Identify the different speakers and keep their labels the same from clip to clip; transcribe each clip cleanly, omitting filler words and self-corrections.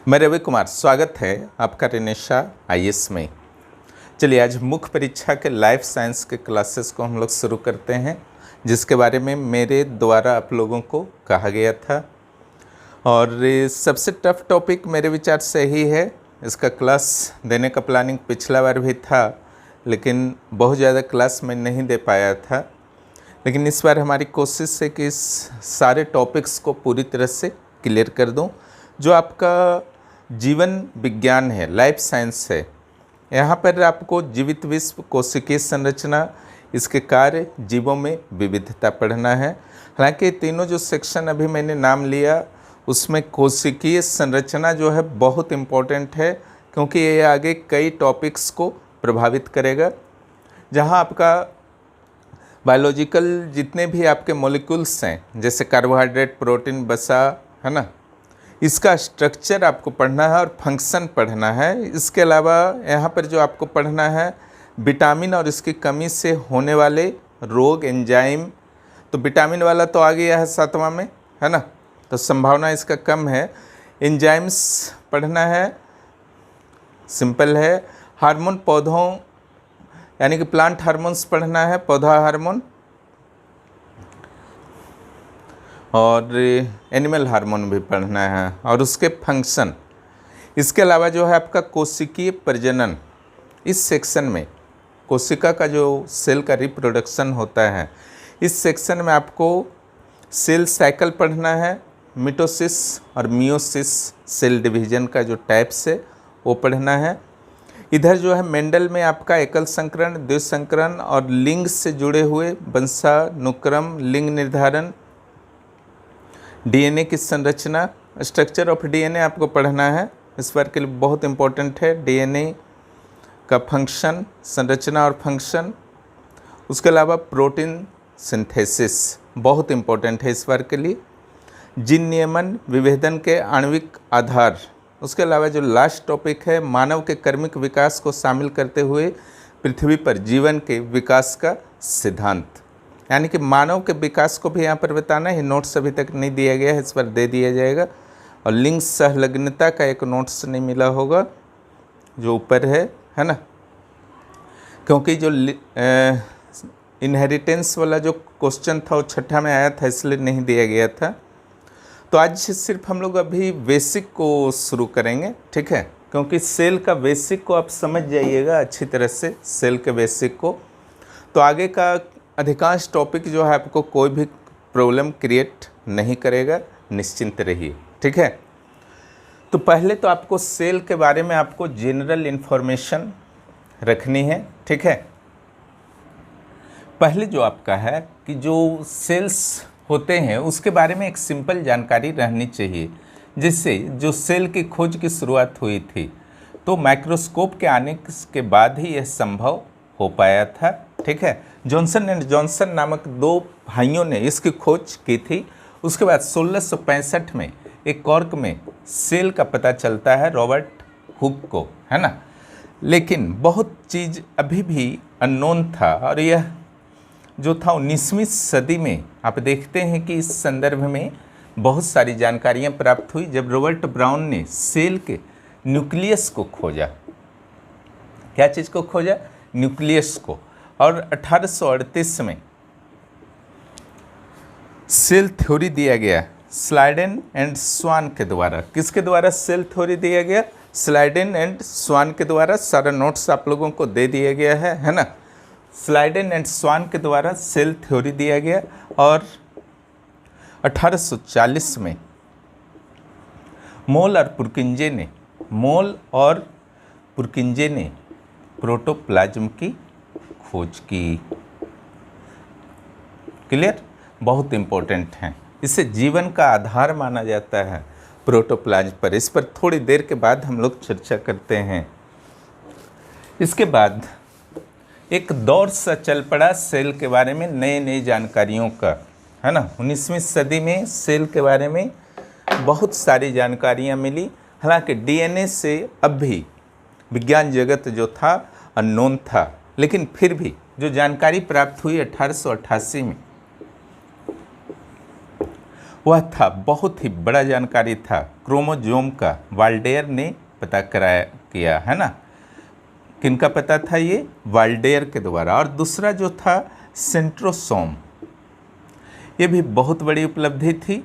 Speaker 1: मैं रवि कुमार, स्वागत है आपका रेनेशा आईएएस में। चलिए आज मुख्य परीक्षा के लाइफ साइंस के क्लासेस को हम लोग शुरू करते हैं, जिसके बारे में मेरे द्वारा आप लोगों को कहा गया था। और सबसे टफ टॉपिक मेरे विचार से ही है। इसका क्लास देने का प्लानिंग पिछला बार भी था, लेकिन बहुत ज़्यादा क्लास मैं नहीं दे पाया था। लेकिन इस बार हमारी कोशिश है कि इस सारे टॉपिक्स को पूरी तरह से क्लियर कर दूं। जो आपका जीवन विज्ञान है, लाइफ साइंस है, यहाँ पर आपको जीवित विश्व, कोशिकीय संरचना, इसके कार्य, जीवों में विविधता पढ़ना है। हालांकि तीनों जो सेक्शन अभी मैंने नाम लिया, उसमें कोशिकीय संरचना जो है बहुत इम्पोर्टेंट है, क्योंकि ये आगे कई टॉपिक्स को प्रभावित करेगा। जहाँ आपका बायोलॉजिकल जितने भी आपके मॉलिक्यूल्स हैं, जैसे कार्बोहाइड्रेट, प्रोटीन, वसा, है ना, इसका स्ट्रक्चर आपको पढ़ना है और फंक्शन पढ़ना है। इसके अलावा यहाँ पर जो आपको पढ़ना है, विटामिन और इसकी कमी से होने वाले रोग, एंजाइम। तो विटामिन वाला तो आ गया है 7वां में, है ना, तो संभावना इसका कम है। एंजाइम्स पढ़ना है, सिंपल है। हार्मोन, पौधों यानी कि प्लांट हार्मोन्स पढ़ना है, पौधा हार्मोन, और एनिमल हार्मोन भी पढ़ना है, और उसके फंक्शन। इसके अलावा जो है आपका कोशिकीय प्रजनन, इस सेक्शन में कोशिका का जो सेल का रिप्रोडक्शन होता है, इस सेक्शन में आपको सेल साइकिल पढ़ना है, मिटोसिस और मियोसिस सेल डिवीजन का जो टाइप्स है वो पढ़ना है। इधर जो है मेंडल में आपका एकल संकरण, द्विसंकरण और लिंग से जुड़े हुए वंशानुक्रम, लिंग निर्धारण, डीएनए की संरचना, स्ट्रक्चर ऑफ डीएनए आपको पढ़ना है। इस बार के लिए बहुत इंपॉर्टेंट है डीएनए का फंक्शन, संरचना और फंक्शन। उसके अलावा प्रोटीन सिंथेसिस बहुत इंपॉर्टेंट है इस बार के लिए। जीन नियमन, विभेदन के आणविक आधार। उसके अलावा जो लास्ट टॉपिक है, मानव के कर्मिक विकास को शामिल करते हुए पृथ्वी पर जीवन के विकास का सिद्धांत, यानी कि मानव के विकास को भी यहाँ पर बताना है। नोट्स अभी तक नहीं दिया गया है, इस पर दे दिया जाएगा। और लिंग सहलग्नता का एक नोट्स नहीं मिला होगा, जो ऊपर है ना, क्योंकि जो इनहेरिटेंस वाला जो क्वेश्चन था वो 6ठा में आया था, इसलिए नहीं दिया गया था। तो आज सिर्फ हम लोग अभी बेसिक को शुरू करेंगे, ठीक है, क्योंकि सेल का बेसिक को आप समझ जाइएगा अच्छी तरह से, सेल के बेसिक को। तो आगे का अधिकांश टॉपिक जो है आपको कोई भी प्रॉब्लम क्रिएट नहीं करेगा, निश्चिंत रहिए, ठीक है। तो पहले तो आपको सेल के बारे में आपको जनरल इन्फॉर्मेशन रखनी है, ठीक है। पहले जो आपका है कि जो सेल्स होते हैं उसके बारे में एक सिंपल जानकारी रहनी चाहिए। जिससे जो सेल की खोज की शुरुआत हुई थी, तो माइक्रोस्कोप के आने के बाद ही यह संभव हो पाया था, ठीक है। जॉनसन एंड जॉनसन नामक 2 भाइयों ने इसकी खोज की थी। उसके बाद 1665 में एक कॉर्क में सेल का पता चलता है रॉबर्ट हुक को, है ना। लेकिन बहुत चीज़ अभी भी अननोन था, और यह जो था 19वीं सदी में आप देखते हैं कि इस संदर्भ में बहुत सारी जानकारियाँ प्राप्त हुई, जब रॉबर्ट ब्राउन ने सेल के न्यूक्लियस को खोजा। क्या चीज़ को खोजा? न्यूक्लियस को। और 1838 में सेल थ्योरी दिया गया स्लाइडेन एंड स्वान के द्वारा। किसके द्वारा सेल थ्योरी दिया गया? स्लाइडेन एंड स्वान के द्वारा। सारा नोट्स आप लोगों को दे दिया गया है ना। स्लाइडेन एंड स्वान के द्वारा सेल थ्योरी दिया गया। और 1840 में मोल और पुरकिंजे ने प्रोटोप्लाज्म की खोज की। क्लियर? बहुत इंपॉर्टेंट है, इसे जीवन का आधार माना जाता है प्रोटोप्लाज्म पर। इस पर थोड़ी देर के बाद हम लोग चर्चा करते हैं। इसके बाद एक दौर सा चल पड़ा सेल के बारे में नई जानकारियों का, है ना। 19वीं सदी में सेल के बारे में बहुत सारी जानकारियाँ मिली। हालांकि डीएनए से अब भी विज्ञान जगत जो था अननोन था, लेकिन फिर भी जो जानकारी प्राप्त हुई 1888 में, वह था, बहुत ही बड़ा जानकारी था, क्रोमोजोम का वाल्डेयर ने पता किया, है ना। किनका पता था ये? वाल्डेयर के द्वारा। और दूसरा जो था सेंट्रोसोम, ये भी बहुत बड़ी उपलब्धि थी,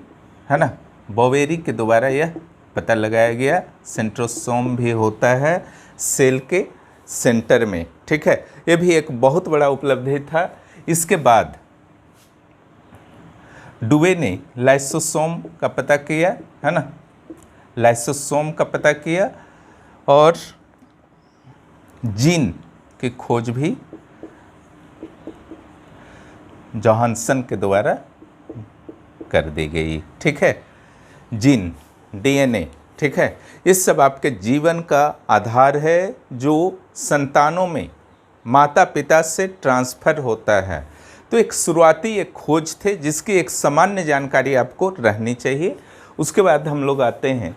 Speaker 1: है ना। बोवेरी के द्वारा यह पता लगाया गया। सेंट्रोसोम भी होता है सेल के सेंटर में, ठीक है। ये भी एक बहुत बड़ा उपलब्धि था। इसके बाद डुवे ने लाइसोसोम का पता किया, है ना, लाइसोसोम का पता किया। और जीन की खोज भी जोहानसन के द्वारा कर दी गई, ठीक है। जीन, डीएनए, ठीक है, ये सब आपके जीवन का आधार है, जो संतानों में माता पिता से ट्रांसफ़र होता है। तो एक शुरुआती एक खोज थे, जिसकी एक सामान्य जानकारी आपको रहनी चाहिए। उसके बाद हम लोग आते हैं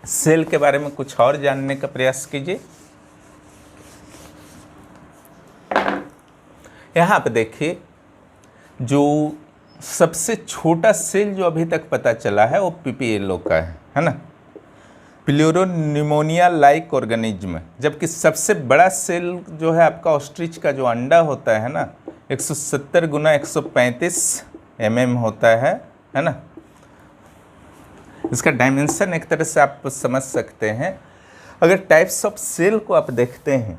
Speaker 1: सेल के बारे में कुछ और जानने का प्रयास कीजिए। यहाँ पे देखिए, जो सबसे छोटा सेल जो अभी तक पता चला है वो पीपीएलओ का है ना, प्लूरोनिमोनिया लाइक ऑर्गेनिज्म। जबकि सबसे बड़ा सेल जो है आपका ऑस्ट्रिच का जो अंडा होता है ना, 170 गुना 135 mm होता है ना। इसका डायमेंशन एक तरह से आप समझ सकते हैं। अगर टाइप्स ऑफ सेल को आप देखते हैं,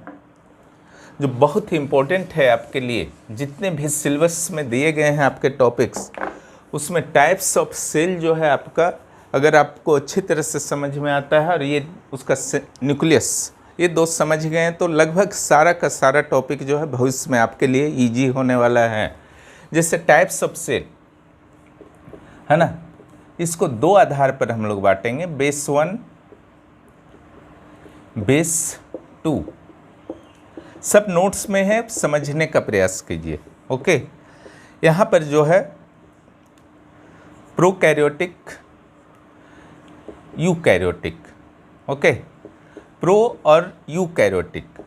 Speaker 1: जो बहुत ही इम्पोर्टेंट है आपके लिए, जितने भी सिलेबस में दिए गए हैं आपके टॉपिक्स, उसमें टाइप्स ऑफ सेल जो है आपका, अगर आपको अच्छी तरह से समझ में आता है और ये उसका न्यूक्लियस, ये दो समझ गए हैं, तो लगभग सारा का सारा टॉपिक जो है भविष्य में आपके लिए इजी होने वाला है। जैसे टाइप्स ऑफ सेल, है ना, इसको दो आधार पर हम लोग बांटेंगे, बेस 1, बेस 2। सब नोट्स में है, समझने का प्रयास कीजिए। ओके, यहाँ पर जो है प्रोकैरियोटिक, यूकैरियोटिक, ओके, प्रो और यूकैरियोटिक।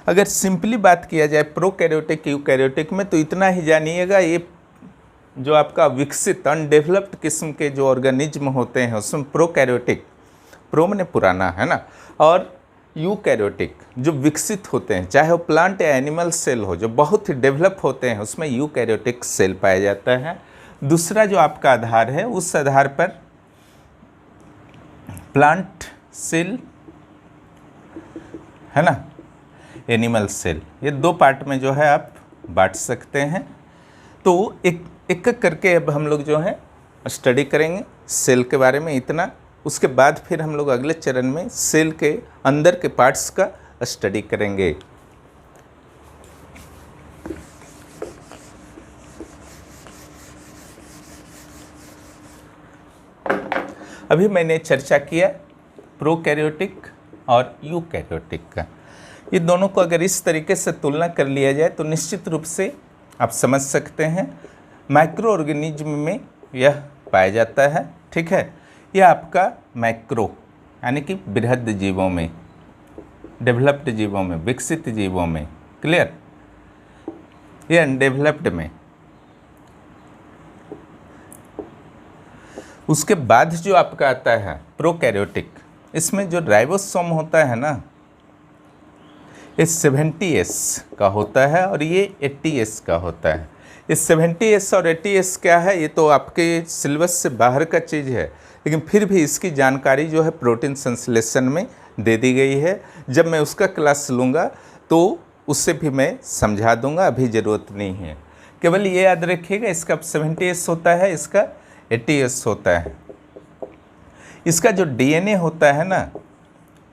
Speaker 1: अगर सिंपली बात किया जाए प्रोकैरियोटिक यूकैरियोटिक में, तो इतना ही जानिएगा, ये जो आपका विकसित अनडेवलप्ड किस्म के जो ऑर्गेनिज्म होते हैं उसमें प्रोकैरियोटिक, प्रो माने पुराना, है ना, और यूकैरियोटिक जो विकसित होते हैं, चाहे वो प्लांट या एनिमल सेल हो, जो बहुत ही डेवलप होते हैं, उसमें यूकैरियोटिक सेल पाया जाता है। दूसरा जो आपका आधार है, उस आधार पर प्लांट सेल, है ना, एनिमल सेल, ये दो पार्ट में जो है आप बांट सकते हैं। तो एक एक करके अब हम लोग जो है स्टडी करेंगे सेल के बारे में इतना। उसके बाद फिर हम लोग अगले चरण में सेल के अंदर के पार्ट्स का स्टडी करेंगे। अभी मैंने चर्चा किया प्रोकैरियोटिक और यूकैरियोटिक का। ये दोनों को अगर इस तरीके से तुलना कर लिया जाए तो निश्चित रूप से आप समझ सकते हैं माइक्रो ऑर्गेनिज्म में यह पाया जाता है, ठीक है। यह आपका मैक्रो यानी कि बृहद जीवों में, डेवलप्ड जीवों में, विकसित जीवों में, क्लियर, ये अनडेवलप्ड में। उसके बाद जो आपका आता है प्रोकैरियोटिक, इसमें जो राइबोसोम होता है ना, ये 70S का होता है और ये 80S का होता है। ये 70S और 80S क्या है, ये तो आपके सिलेबस से बाहर का चीज़ है, लेकिन फिर भी इसकी जानकारी जो है प्रोटीन संश्लेषण में दे दी गई है। जब मैं उसका क्लास लूँगा तो उससे भी मैं समझा दूँगा, अभी ज़रूरत नहीं है। केवल ये याद रखिएगा, इसका 70S होता है, इसका 80S होता है। इसका जो DNA होता है ना,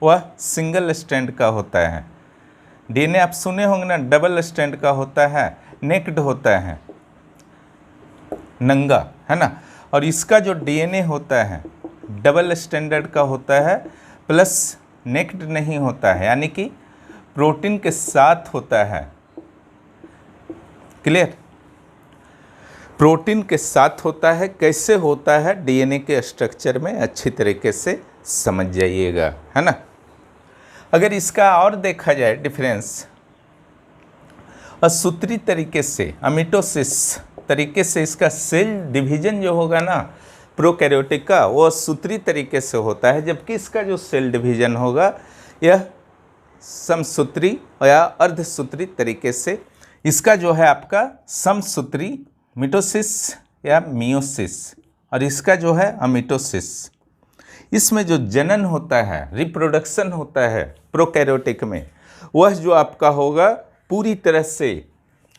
Speaker 1: वह सिंगल स्ट्रैंड का होता है। DNA आप सुने होंगे ना, डबल स्ट्रैंड का होता है, नेक्ड होता है, नंगा, है ना। और इसका जो DNA होता है डबल स्टैंडर्ड का होता है, प्लस नेक्ड नहीं होता है, यानी कि प्रोटीन के साथ होता है, क्लियर, प्रोटीन के साथ होता है। कैसे होता है DNA के स्ट्रक्चर में अच्छी तरीके से समझ जाइएगा, है ना। अगर इसका और देखा जाए डिफरेंस, असूत्री तरीके से, अमिटोसिस तरीके से इसका सेल डिवीजन जो होगा ना, प्रोकैरियोटिक का वो सूत्री तरीके से होता है, जबकि इसका जो सेल डिवीजन होगा यह समसूत्री या अर्धसूत्री तरीके से। इसका जो है आपका समसूत्री मिटोसिस या मियोसिस, और इसका जो है अमिटोसिस। इसमें जो जनन होता है, रिप्रोडक्शन होता है प्रोकैरियोटिक में, वह जो आपका होगा पूरी तरह से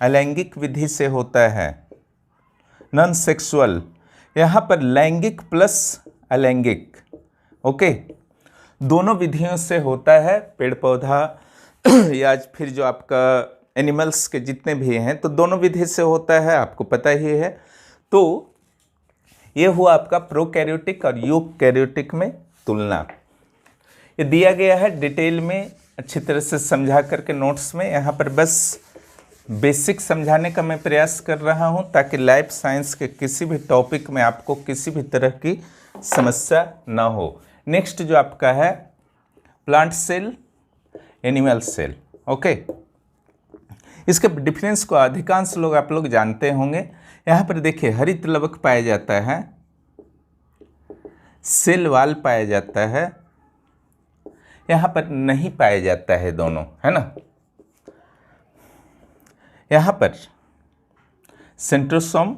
Speaker 1: अलैंगिक विधि से होता है, नॉन सेक्सुअल। यहाँ पर लैंगिक प्लस अलैंगिक, ओके, दोनों विधियों से होता है। पेड़ पौधा या फिर जो आपका एनिमल्स के जितने भी हैं, तो दोनों विधि से होता है, आपको पता ही है। तो ये हुआ आपका प्रोकैरियोटिक और यूकैरियोटिक में तुलना। ये दिया गया है डिटेल में अच्छी तरह से समझा करके नोट्स में। यहाँ पर बस बेसिक समझाने का मैं प्रयास कर रहा हूँ, ताकि लाइफ साइंस के किसी भी टॉपिक में आपको किसी भी तरह की समस्या ना हो। नेक्स्ट जो आपका है plant cell, animal cell, okay. इसके डिफरेंस को अधिकांश लोग आप लोग जानते होंगे। यहाँ पर देखिए हरित लवक पाया जाता है, सेल वाल पाया जाता है, यहाँ पर नहीं पाया जाता है दोनों, है ना। यहाँ पर सेंट्रोसोम,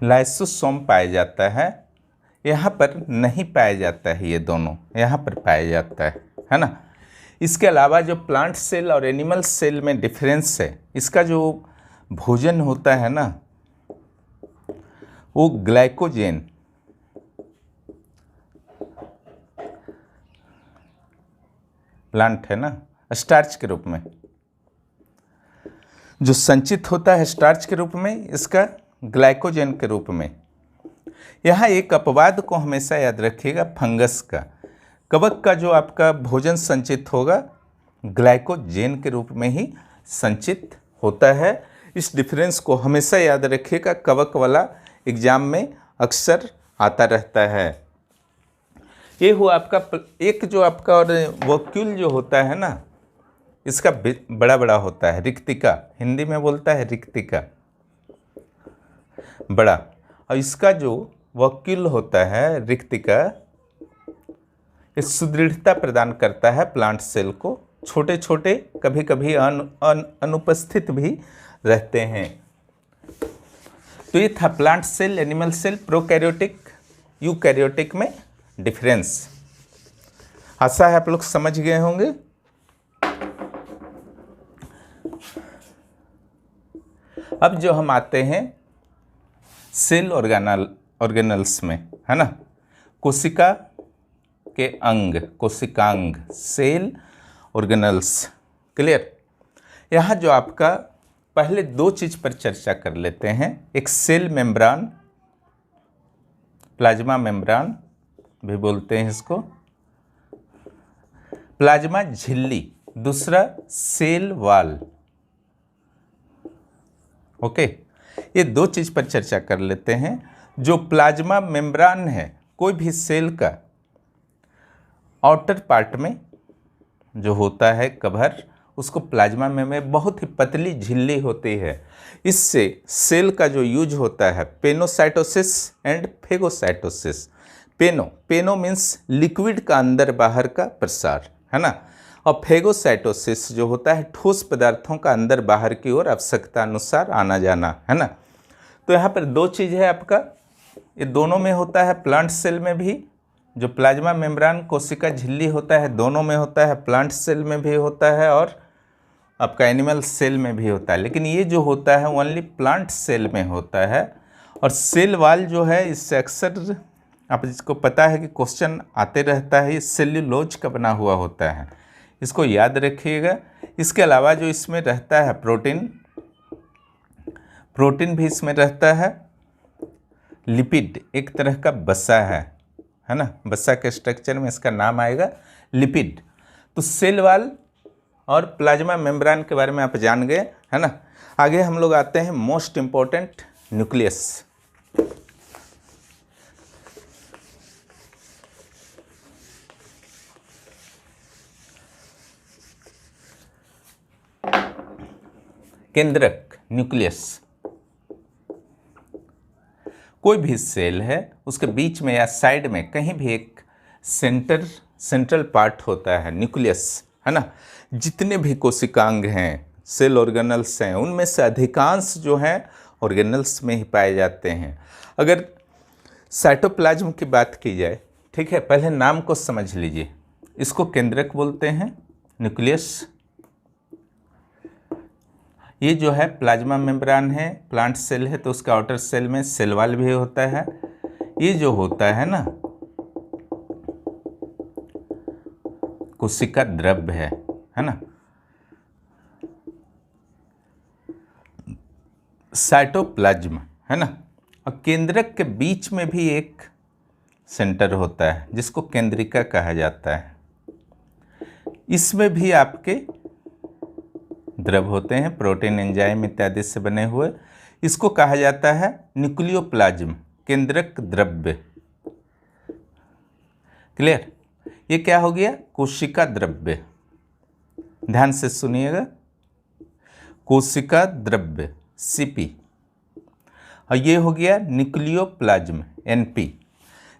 Speaker 1: लाइसोसोम पाया जाता है, यहाँ पर नहीं पाया जाता है, ये दोनों यहाँ पर पाया जाता है ना। इसके अलावा जो प्लांट सेल और एनिमल सेल में डिफरेंस है, इसका जो भोजन होता है ना, वो ग्लाइकोजेन, प्लांट है ना, स्टार्च के रूप में जो संचित होता है स्टार्च के रूप में, इसका ग्लाइकोजेन के रूप में। यहाँ एक अपवाद को हमेशा याद रखिएगा, फंगस का, कवक का जो आपका भोजन संचित होगा ग्लाइकोजेन के रूप में ही संचित होता है। इस डिफरेंस को हमेशा याद रखिएगा, कवक वाला एग्जाम में अक्सर आता रहता है। ये हुआ आपका एक जो आपका, और वोक्यूल जो होता है ना, इसका बड़ा बड़ा होता है, रिक्तिका, हिंदी में बोलता है रिक्तिका, बड़ा। और इसका जो वोक्यूल होता है रिक्तिका, ये सुदृढ़ता प्रदान करता है प्लांट सेल को। छोटे छोटे कभी कभी अनुपस्थित भी रहते हैं। तो ये था plant cell, animal cell, prokaryotic, eukaryotic में डिफरेंस। आशा है आप लोग समझ गए होंगे। अब जो हम आते हैं सेल ऑर्गेनल्स में, है ना, कोशिका के अंग, कोशिकांग, सेल ऑर्गेनल्स, क्लियर। यहाँ जो आपका पहले दो चीज पर चर्चा कर लेते हैं, एक सेल मेम्ब्रान, प्लाज्मा मेम्ब्रान भी बोलते हैं इसको, प्लाज्मा झिल्ली, दूसरा सेल वाल, ओके। ये दो चीज पर चर्चा कर लेते हैं। जो प्लाज्मा मेम्ब्रान है, कोई भी सेल का आउटर पार्ट में जो होता है कवर, उसको प्लाज्मा में बहुत ही पतली झिल्ली होती है। इससे सेल का जो यूज होता है pinocytosis and phagocytosis. Pino means liquid का अंदर बाहर का प्रसार, है ना, और फेगोसाइटोसिस जो होता है ठोस पदार्थों का अंदर बाहर की ओर आवश्यकता अनुसार आना जाना, है ना। तो यहाँ पर दो चीज़ है आपका, ये दोनों में होता है, प्लांट सेल में भी जो प्लाज्मा मेम्ब्रान कोशिका झिल्ली होता है दोनों में होता है, प्लांट सेल में भी होता है और आपका एनिमल सेल में भी होता है। लेकिन ये जो होता है ओनली प्लांट सेल में होता है। और सेल वाल जो है, इससे अक्सर आप इसको पता है कि क्वेश्चन आते रहता है, ये सेल्यूलोज का बना हुआ होता है, इसको याद रखिएगा। इसके अलावा जो इसमें रहता है प्रोटीन भी इसमें रहता है, लिपिड एक तरह का वसा है ना, वसा के स्ट्रक्चर में इसका नाम आएगा लिपिड। तो सेल वाल और प्लाज्मा मेम्ब्रान के बारे में आप जान गए, है ना। आगे हम लोग आते हैं मोस्ट इम्पोर्टेंट, न्यूक्लियस। केंद्रक, न्यूक्लियस, कोई भी सेल है उसके बीच में या साइड में कहीं भी एक सेंट्रल पार्ट होता है, न्यूक्लियस, है ना। जितने भी कोशिकांग हैं, सेल ऑर्गेनल्स हैं, उनमें से अधिकांश जो हैं ऑर्गेनल्स में ही पाए जाते हैं। अगर साइटोप्लाज्म की बात की जाए, ठीक है, पहले नाम को समझ लीजिए। इसको केंद्रक बोलते हैं, न्यूक्लियस। ये जो है प्लाज्मा मेम्ब्रान है, प्लांट सेल है तो उसका आउटर सेल में सेल वॉल भी होता है। ये जो होता है ना, कोशिका द्रव्य है ना। साइटोप्लाज्म, है ना। और केंद्रक के बीच में भी एक सेंटर होता है जिसको केंद्रिका कहा जाता है। इसमें भी आपके द्रव होते हैं, प्रोटीन, एंजाइम इत्यादि से बने हुए। इसको कहा जाता है न्यूक्लियोप्लाज्म, केंद्रक द्रव्य। क्लियर? ये क्या हो गया? कोशिका द्रव्य। ध्यान से सुनिएगा, कोशिका द्रव्य Cp, और ये हो गया न्यूक्लियोप्लाज्म Np।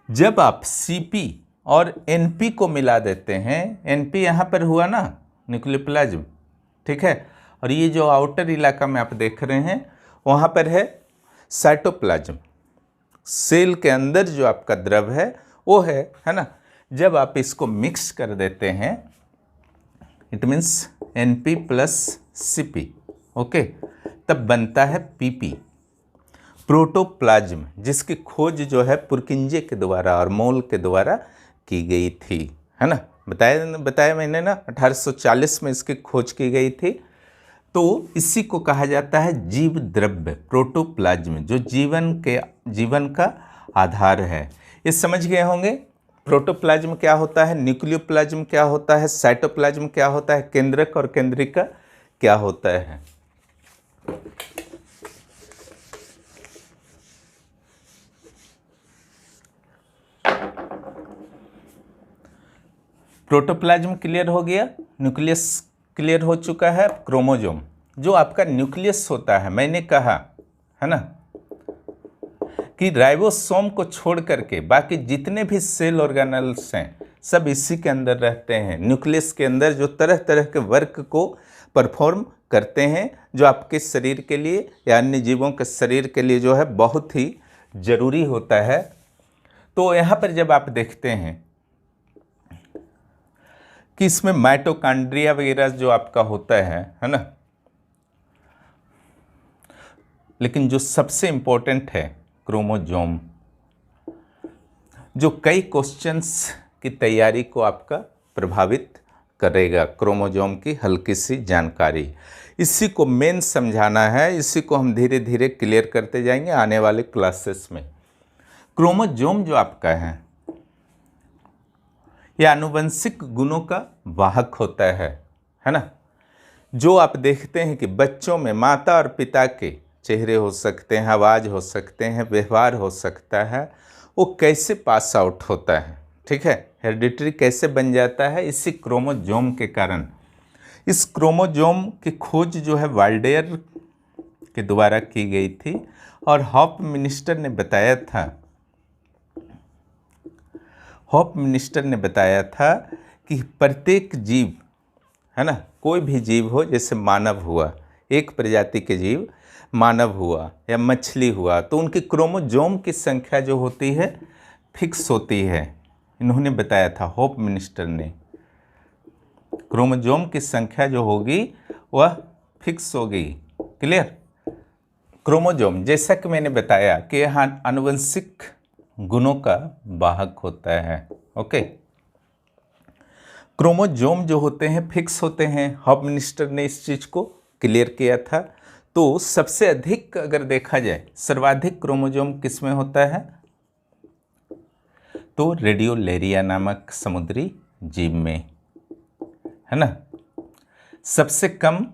Speaker 1: जब आप Cp और Np को मिला देते हैं, Np यहाँ पर हुआ ना न्यूक्लियोप्लाज्म, ठीक है, और ये जो आउटर इलाका में आप देख रहे हैं वहाँ पर है साइटोप्लाज्म। सेल के अंदर जो आपका द्रव है वो है ना। जब आप इसको मिक्स कर देते हैं, it means Np plus Cp, okay, तब बनता है Pp, प्रोटोप्लाज्म, जिसकी खोज जो है पुरकिंजे के द्वारा और मोल के द्वारा की गई थी, है ना। बताया मैंने ना, 1840 में इसकी खोज की गई थी। तो इसी को कहा जाता है जीव द्रव्य, प्रोटोप्लाज्म, जो जीवन का आधार है। ये समझ गए होंगे प्रोटोप्लाज्म क्या होता है, न्यूक्लियोप्लाज्म क्या होता है, साइटोप्लाज्म क्या होता है, केंद्रक और केंद्रिका क्या होता है। प्रोटोप्लाज्म क्लियर हो गया, न्यूक्लियस क्लियर हो चुका है। क्रोमोजोम जो आपका न्यूक्लियस होता है, मैंने कहा है ना कि राइबोसोम को छोड़ करके बाकी जितने भी सेल ऑर्गेनल्स हैं सब इसी के अंदर रहते हैं। न्यूक्लियस के अंदर जो तरह तरह के वर्क को परफॉर्म करते हैं, जो आपके शरीर के लिए या अन्य जीवों के शरीर के लिए जो है बहुत ही जरूरी होता है। तो यहाँ पर जब आप देखते हैं कि इसमें माइटोकॉन्ड्रिया वगैरह जो आपका होता है ना, लेकिन जो सबसे इम्पोर्टेंट है क्रोमोजोम, जो कई क्वेश्चंस की तैयारी को आपका प्रभावित करेगा। क्रोमोजोम की हल्की सी जानकारी, इसी को मेन समझाना है, इसी को हम धीरे धीरे क्लियर करते जाएंगे आने वाले क्लासेस में। क्रोमोजोम जो आपका है यह आनुवंशिक गुणों का वाहक होता है ना। जो आप देखते हैं कि बच्चों में माता और पिता के चेहरे हो सकते हैं, आवाज़ हो सकते हैं, व्यवहार हो सकता है, वो कैसे पास आउट होता है, ठीक है, हेरिडिटरी कैसे बन जाता है, इसी क्रोमोजोम के कारण। इस क्रोमोजोम की खोज जो है वाल्डेयर के द्वारा की गई थी और हॉफमिनिस्टर ने बताया था कि प्रत्येक जीव, है ना, कोई भी जीव हो, जैसे मानव हुआ, एक प्रजाति के जीव मानव हुआ या मछली हुआ, तो उनकी क्रोमोजोम की संख्या जो होती है फिक्स होती है। इन्होंने बताया था, हॉफमिनिस्टर ने, क्रोमोजोम की संख्या जो होगी वह फिक्स होगी। क्लियर? क्रोमोजोम जैसा कि मैंने बताया कि यहाँ आनुवंशिक गुणों का वाहक होता है। ओके, क्रोमोजोम जो होते हैं फिक्स होते हैं, हॉफमिनिस्टर ने इस चीज़ को क्लियर किया था। तो सबसे अधिक अगर देखा जाए, सर्वाधिक क्रोमोजोम किस में होता है, तो रेडियोलेरिया नामक समुद्री जीव में, है ना। सबसे कम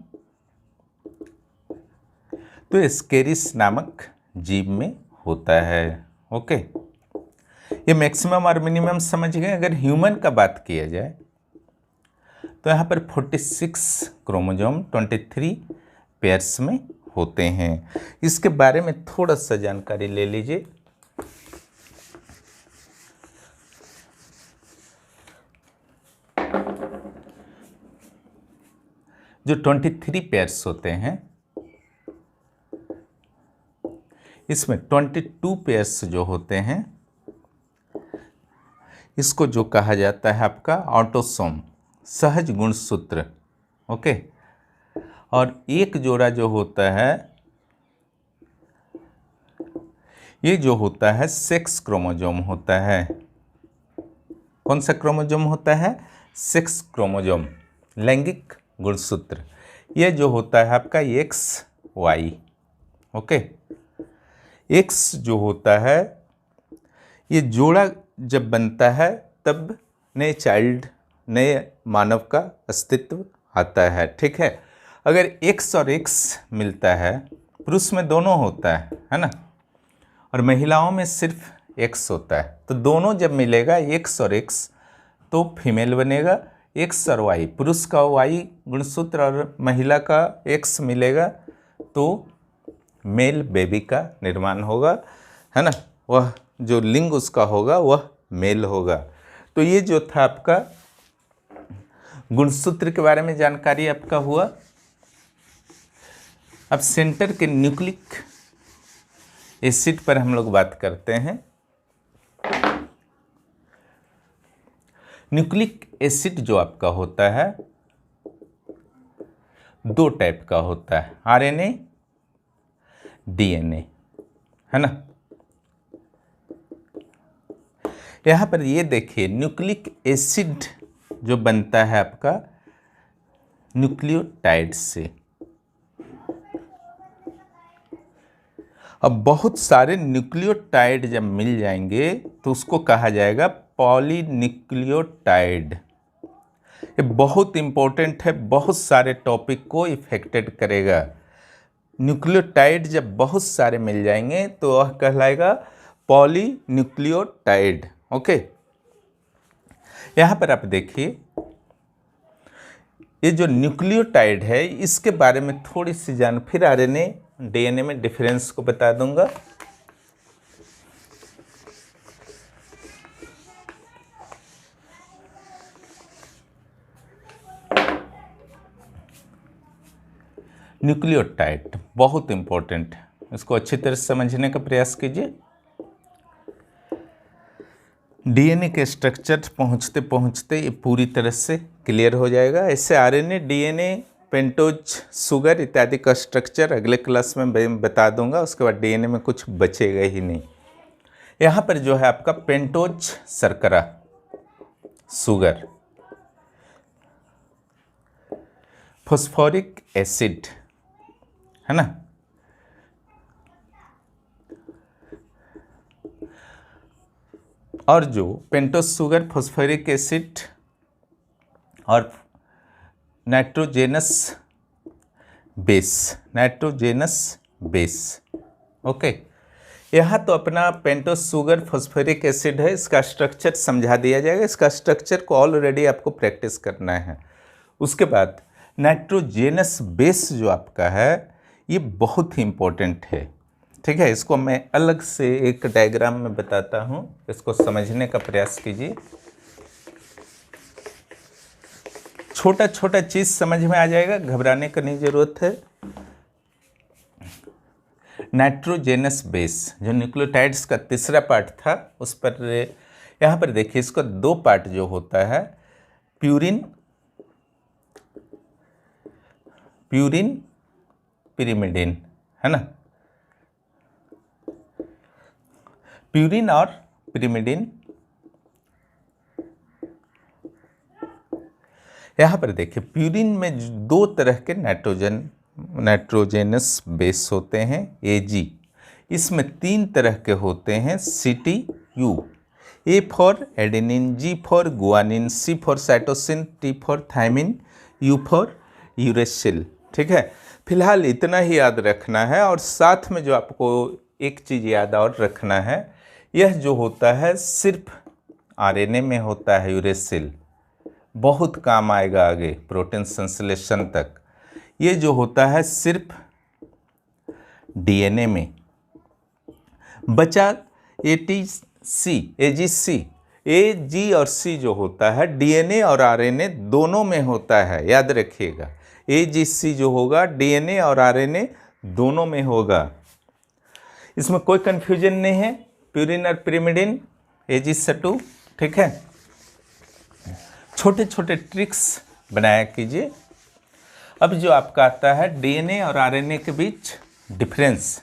Speaker 1: तो एस्केरिस नामक जीव में होता है। ओके, ये मैक्सिमम और मिनिमम समझ गए। अगर ह्यूमन का बात किया जाए तो यहाँ पर 46 क्रोमोजोम 23 पेयर्स में होते हैं। इसके बारे में थोड़ा सा जानकारी ले लीजिए। जो 23 पेयर्स होते हैं, इसमें 22 पेयर्स जो होते हैं, इसको जो कहा जाता है आपका ऑटोसोम, सहज गुणसूत्र। ओके। और एक जोड़ा जो होता है, ये जो होता है सेक्स क्रोमोसोम होता है। कौन सा क्रोमोसोम होता है? सेक्स क्रोमोसोम, लैंगिक गुणसूत्र। ये जो होता है आपका एक्स वाई। ओके। एक्स जो होता है, ये जोड़ा जब बनता है तब नए चाइल्ड, नए मानव का अस्तित्व आता है। ठीक है। अगर एक्स और एक्स मिलता है, पुरुष में दोनों होता है ना, और महिलाओं में सिर्फ एक्स होता है, तो दोनों जब मिलेगा एक्स और एक्स तो फीमेल बनेगा। एक्स और वाई, पुरुष का वाई गुणसूत्र और महिला का एक्स मिलेगा तो मेल बेबी का निर्माण होगा, है ना। वह जो लिंग उसका होगा वह मेल होगा। तो ये जो था आपका गुणसूत्र के बारे में जानकारी आपका हुआ। अब सेंटर के न्यूक्लिक एसिड पर हम लोग बात करते हैं। न्यूक्लिक एसिड जो आपका होता है, दो टाइप का होता है, आरएनए, डीएनए, है ना। यहां पर ये देखिए, न्यूक्लिक एसिड जो बनता है आपका न्यूक्लियोटाइड से। अब बहुत सारे न्यूक्लियोटाइड जब मिल जाएंगे तो उसको कहा जाएगा पॉलीन्यूक्लियोटाइड। ये बहुत इंपॉर्टेंट है, बहुत सारे टॉपिक को इफेक्टेड करेगा। न्यूक्लियोटाइड जब बहुत सारे मिल जाएंगे तो वह कहलाएगा पॉलीन्यूक्लियोटाइड। ओके। यहाँ पर आप देखिए, ये जो न्यूक्लियोटाइड है इसके बारे में थोड़ी सी जान, फिर आरएनए डीएनए में डिफरेंस को बता दूंगा। न्यूक्लियोटाइड बहुत इंपॉर्टेंट है, इसको अच्छी तरह से समझने का प्रयास कीजिए। डीएनए के स्ट्रक्चर पहुंचते पहुंचते ये पूरी तरह से क्लियर हो जाएगा। ऐसे आरएनए, डीएनए, पेंटोज शुगर इत्यादि का स्ट्रक्चर अगले क्लास में बता दूंगा। उसके बाद डीएनए में कुछ बचेगा ही नहीं। यहाँ पर जो है आपका पेंटोज शर्करा, शुगर, फॉस्फोरिक एसिड, है ना, और जो पेंटोज शुगर, फॉस्फोरिक एसिड और नाइट्रोजेनस बेस। ओके। यहाँ तो अपना पेंटोज शुगर, फॉस्फोरिक एसिड है, इसका स्ट्रक्चर समझा दिया जाएगा। इसका स्ट्रक्चर को ऑलरेडी आपको प्रैक्टिस करना है। उसके बाद नाइट्रोजेनस बेस जो आपका है ये बहुत ही इम्पोर्टेंट है। ठीक है। इसको मैं अलग से एक डायग्राम में बताता हूँ, इसको समझने का प्रयास कीजिए। छोटा छोटा चीज समझ में आ जाएगा, घबराने का नहीं जरूरत है। नाइट्रोजेनस बेस जो न्यूक्लियोटाइड्स का तीसरा पार्ट था, उस पर यहाँ पर देखिए, इसका दो पार्ट जो होता है, प्यूरिन पिरिमिडिन, है ना। प्यूरिन और पिरिमिडिन। यहाँ पर देखिए, प्यूरिन में दो तरह के नाइट्रोजेनस बेस होते हैं, एजी। इसमें तीन तरह के होते हैं, CTU, A for adenine, G for guanine, C for cytosine, T for thymine, U for uracil. ठीक है। फिलहाल इतना ही याद रखना है। और साथ में जो आपको एक चीज़ याद और रखना है, यह जो होता है सिर्फ आरएनए में होता है, यूरेसिल, बहुत काम आएगा आगे प्रोटीन संश्लेषण तक। ये जो होता है सिर्फ डीएनए में। बचा AGC, AG और C जो होता है डीएनए और आरएनए दोनों में होता है, याद रखिएगा। AGC जो होगा DNA और RNA दोनों में होगा। इसमें कोई कंफ्यूजन नहीं है, प्यूरिन और pyrimidine AG2, ठीक है। छोटे छोटे ट्रिक्स बनाया कीजिए। अब जो आपका आता है DNA और RNA के बीच डिफरेंस।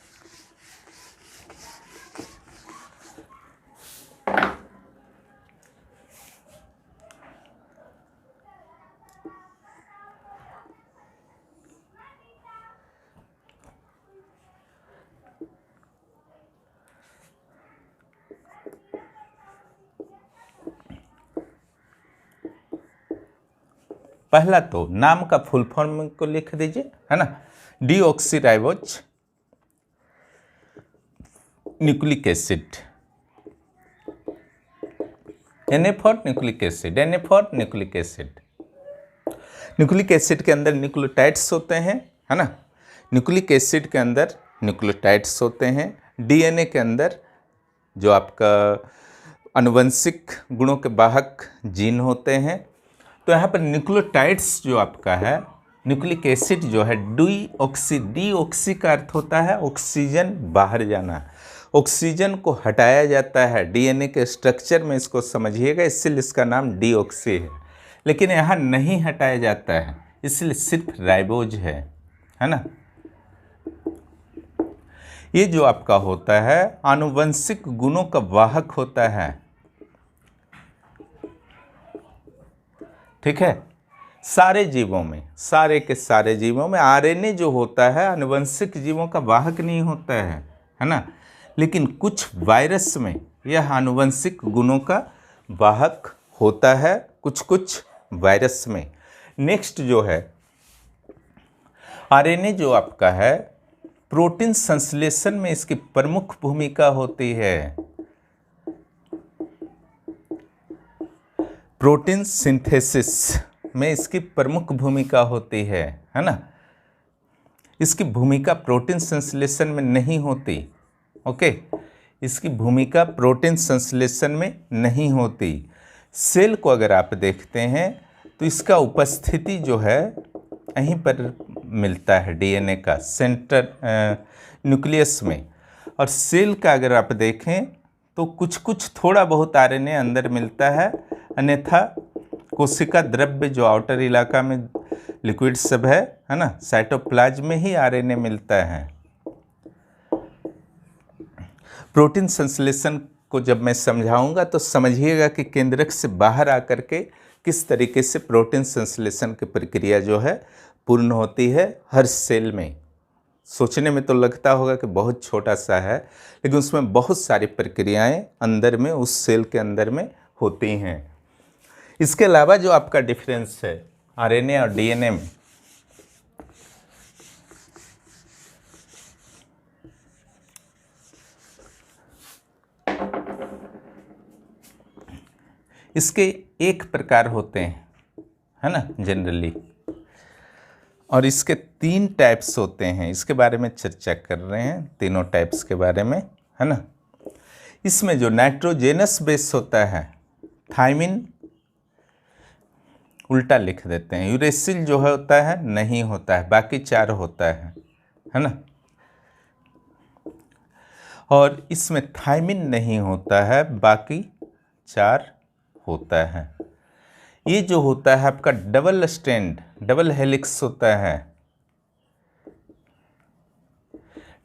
Speaker 1: पहला तो नाम का फुल फॉर्म को लिख दीजिए, है ना, deoxyribose nucleic acid. Na for nucleic acid, Na for nucleic acid. Nucleic acid के अंदर न्यूक्लियोटाइड्स होते हैं, है ना। न्यूक्लिक एसिड के अंदर न्यूक्लियोटाइड्स होते हैं। DNA के अंदर जो आपका आनुवंशिक गुणों के वाहक जीन होते हैं। तो यहाँ पर न्यूक्लियोटाइड्स जो आपका है, न्यूक्लिक एसिड जो है डीऑक्सी का अर्थ होता है ऑक्सीजन बाहर जाना, ऑक्सीजन को हटाया जाता है DNA के स्ट्रक्चर में, इसको समझिएगा, इसलिए इसका नाम डीऑक्सी है। लेकिन यहाँ नहीं हटाया जाता है, इसलिए सिर्फ राइबोज है ना। ये जो आपका होता है आनुवंशिक गुणों का वाहक होता है, ठीक है। सारे जीवों में, सारे के सारे जीवों में RNA जो होता है आनुवंशिक जीवों का वाहक नहीं होता है ना। लेकिन कुछ वायरस में यह आनुवंशिक गुणों का वाहक होता है, कुछ वायरस में। नेक्स्ट जो है RNA जो आपका है प्रोटीन संश्लेषण में इसकी प्रमुख भूमिका होती है। प्रोटीन सिंथेसिस में इसकी प्रमुख भूमिका होती है ना। इसकी भूमिका प्रोटीन संश्लेषण में नहीं होती, ओके। इसकी भूमिका प्रोटीन संश्लेषण में नहीं होती। सेल को अगर आप देखते हैं तो इसका उपस्थिति जो है यहीं पर मिलता है DNA का सेंटर न्यूक्लियस में। और सेल का अगर आप देखें तो कुछ थोड़ा बहुत RNA अंदर मिलता है, अन्यथा कोशिका द्रव्य जो आउटर इलाका में लिक्विड सब है ना, साइटोप्लाज्म में ही RNA मिलता है। प्रोटीन संश्लेषण को जब मैं समझाऊंगा तो समझिएगा कि केंद्रक से बाहर आकर के किस तरीके से प्रोटीन संश्लेषण की प्रक्रिया जो है पूर्ण होती है हर सेल में। सोचने में तो लगता होगा कि बहुत छोटा सा है, लेकिन उसमें बहुत सारी प्रक्रियाएं अंदर में, उस सेल के अंदर में होती हैं। इसके अलावा जो आपका डिफरेंस है RNA और DNA में, इसके एक प्रकार होते हैं, है ना, जनरली, और इसके 3 टाइप्स होते हैं। इसके बारे में चर्चा कर रहे हैं, तीनों टाइप्स के बारे में, है ना। इसमें जो नाइट्रोजेनस बेस होता है, थायमिन उल्टा लिख देते हैं, यूरेसिल जो होता है नहीं होता है, बाकी 4 होता है ना। और इसमें थायमिन नहीं होता है, बाकी 4 होता है। ये जो होता है आपका डबल स्ट्रैंड, डबल हेलिक्स होता है।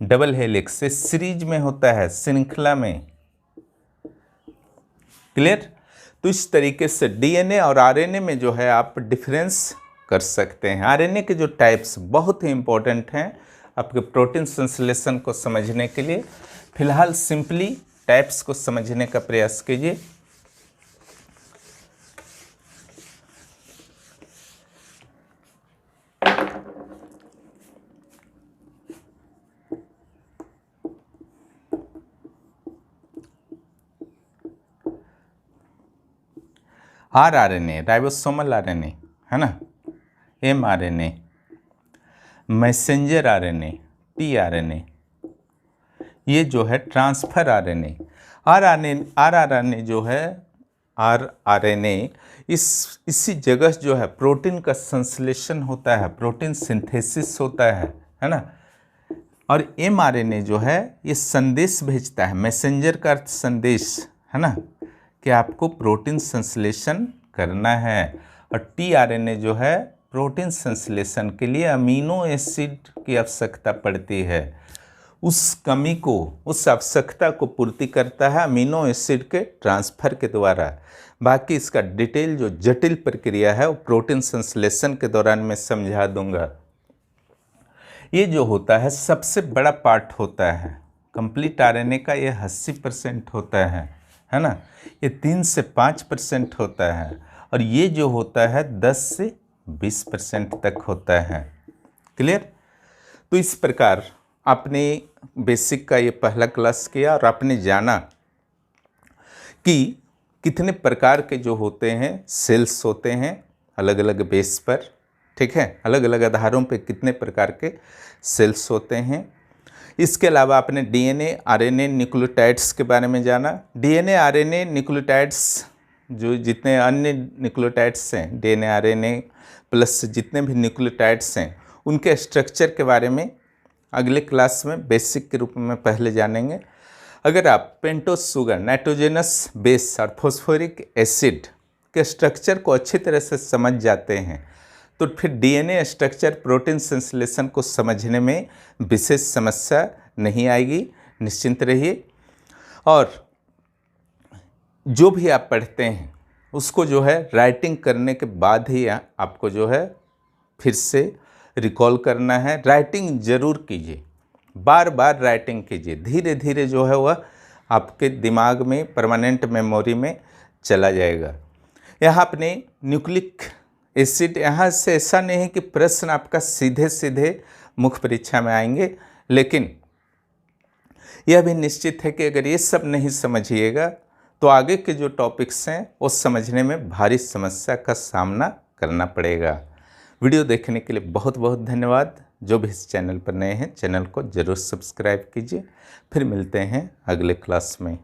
Speaker 1: डबल हेलिक्स से सीरीज में होता है, श्रृंखला में, क्लियर। तो इस तरीके से DNA और RNA में जो है आप डिफरेंस कर सकते हैं। RNA के जो टाइप्स बहुत ही इंपॉर्टेंट हैं आपके प्रोटीन संश्लेषण को समझने के लिए। फिलहाल सिंपली टाइप्स को समझने का प्रयास कीजिए। rRNA राइबोसोमल RNA, है ना, mRNA, मैसेंजर RNA, tRNA, ये जो है ट्रांसफर RNA। rRNA जो है आरएनए इसी जगह जो है प्रोटीन का संश्लेषण होता है, प्रोटीन सिंथेसिस होता है ना। और एमआरएनए जो है ये संदेश भेजता है, मैसेंजर का अर्थ संदेश है ना, कि आपको प्रोटीन संश्लेषण करना है। और टीआरएनए जो है प्रोटीन संश्लेषण के लिए अमीनो एसिड की आवश्यकता पड़ती है, उस कमी को, उस आवश्यकता को पूर्ति करता है अमीनो एसिड के ट्रांसफ़र के द्वारा। बाकी इसका डिटेल जो जटिल प्रक्रिया है वो प्रोटीन संश्लेषण के दौरान मैं समझा दूंगा। ये जो होता है सबसे बड़ा पार्ट होता है कंप्लीट आरएनए का, ये 80% होता है ना। ये 3 से 5% होता है और ये जो होता है 10 से 20% तक होता है। क्लियर? तो इस प्रकार आपने बेसिक का ये पहला क्लास किया और आपने जाना कि कितने प्रकार के जो होते हैं सेल्स होते हैं अलग अलग बेस पर, ठीक है, अलग अलग आधारों पे कितने प्रकार के सेल्स होते हैं। इसके अलावा आपने डीएनए आरएनए न्यूक्लियोटाइड्स के बारे में जाना। डीएनए आरएनए न्यूक्लियोटाइड्स जो जितने अन्य न्यूक्लियोटाइड्स हैं, डीएनए आरएनए प्लस जितने भी न्यूक्लियोटाइड्स हैं उनके स्ट्रक्चर के बारे में अगले क्लास में बेसिक के रूप में पहले जानेंगे। अगर आप पेंटोस शुगर, नाइट्रोजनस बेस और फॉस्फोरिक एसिड के स्ट्रक्चर को अच्छी तरह से समझ जाते हैं तो फिर डीएनए स्ट्रक्चर प्रोटीन संश्लेषण को समझने में विशेष समस्या नहीं आएगी, निश्चिंत रहिए। और जो भी आप पढ़ते हैं उसको जो है राइटिंग करने के बाद ही आपको जो है फिर से रिकॉल करना है। राइटिंग ज़रूर कीजिए, बार बार राइटिंग कीजिए, धीरे धीरे जो है वह आपके दिमाग में परमानेंट मेमोरी में चला जाएगा। यहाँ अपने न्यूक्लिक एसिड, यहाँ से ऐसा नहीं है कि प्रश्न आपका सीधे सीधे मुख्य परीक्षा में आएंगे, लेकिन यह भी निश्चित है कि अगर ये सब नहीं समझिएगा तो आगे के जो टॉपिक्स हैं वो समझने में भारी समस्या का सामना करना पड़ेगा। वीडियो देखने के लिए बहुत बहुत धन्यवाद। जो भी इस चैनल पर नए हैं चैनल को ज़रूर सब्सक्राइब कीजिए। फिर मिलते हैं अगले क्लास में।